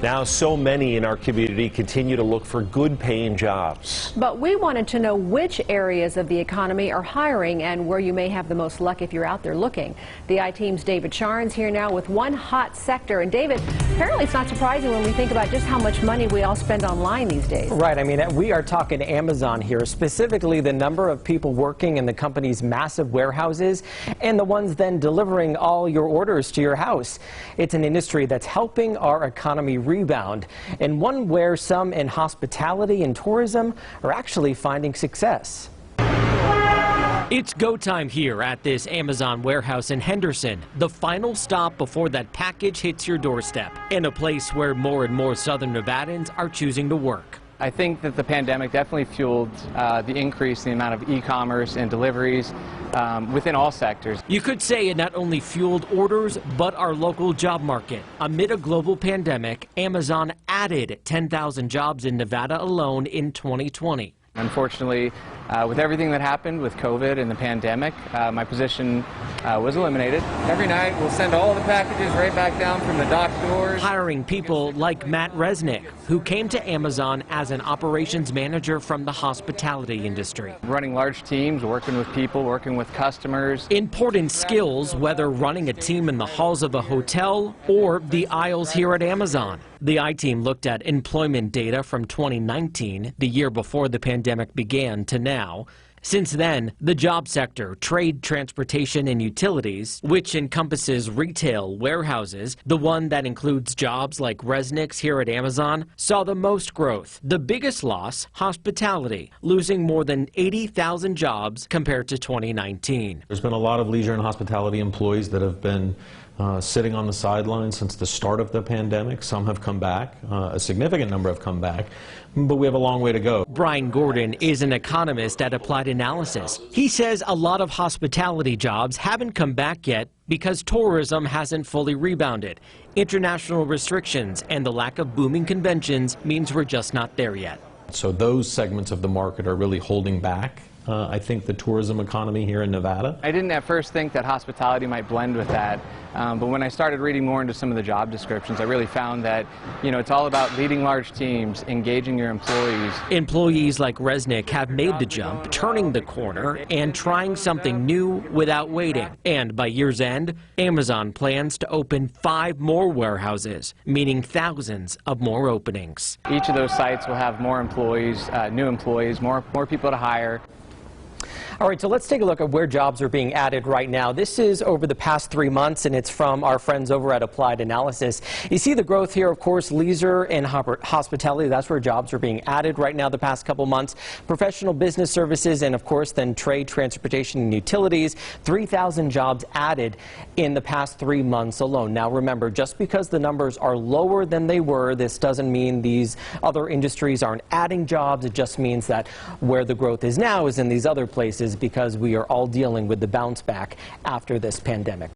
Now, so many in our community continue to look for good-paying jobs. But we wanted to know which areas of the economy are hiring and where you may have the most luck if you're out there looking. The I-Team's David Charnes here now with one hot sector. And David, apparently it's not surprising when we think about just how much money we all spend online these days. Right. I mean, we are talking Amazon here, specifically the number of people working in the company's massive warehouses and the ones then delivering all your orders to your house. It's an industry that's helping our economy rebound, and one where some in hospitality and tourism are actually finding success. It's go time here at this Amazon warehouse in Henderson, the final stop before that package hits your doorstep, and a place where more and more Southern Nevadans are choosing to work. I think that the pandemic definitely fueled the increase in the amount of e-commerce and deliveries within all sectors. You could say it not only fueled orders, but our local job market. Amid a global pandemic, Amazon added 10,000 jobs in Nevada alone in 2020. Unfortunately, with everything that happened with COVID and the pandemic, my position was eliminated. Every night we'll send all the packages right back down from the dock doors. Hiring people like Matt Resnick, who came to Amazon as an operations manager from the hospitality industry. Running large teams, working with people, working with customers. Important skills, whether running a team in the halls of a hotel or the aisles here at Amazon. The I-Team looked at employment data from 2019, the year before the pandemic began, to now. Since then, the job sector, trade, transportation, and utilities, which encompasses retail, warehouses, the one that includes jobs like Resnick's here at Amazon, saw the most growth. The biggest loss, hospitality, losing more than 80,000 jobs compared to 2019. There's been a lot of leisure and hospitality employees that have been sitting on the sidelines since the start of the pandemic. Some have come back. A significant number have come back, but we have a long way to go. Brian Gordon is an economist at Applied Analysis. He says a lot of hospitality jobs haven't come back yet because tourism hasn't fully rebounded. International restrictions and the lack of booming conventions means we're just not there yet. So those segments of the market are really holding back, I think, the tourism economy here in Nevada. I didn't at first think that hospitality might blend with that, but when I started reading more into some of the job descriptions, I really found that, it's all about leading large teams, engaging your employees. Employees like Resnick have made the jump, turning the corner, and trying something new without waiting. And by year's end, Amazon plans to open 5 more warehouses, meaning thousands of more openings. Each of those sites will have more employees, new employees, more people to hire. All right, so let's take a look at where jobs are being added right now. This is over the past 3 months, and it's from our friends over at Applied Analysis. You see the growth here, of course, leisure and hospitality. That's where jobs are being added right now the past couple months. Professional business services and, of course, then trade, transportation, and utilities. 3,000 jobs added in the past 3 months alone. Now, remember, just because the numbers are lower than they were, this doesn't mean these other industries aren't adding jobs. It just means that where the growth is now is in these other places, because we are all dealing with the bounce back after this pandemic.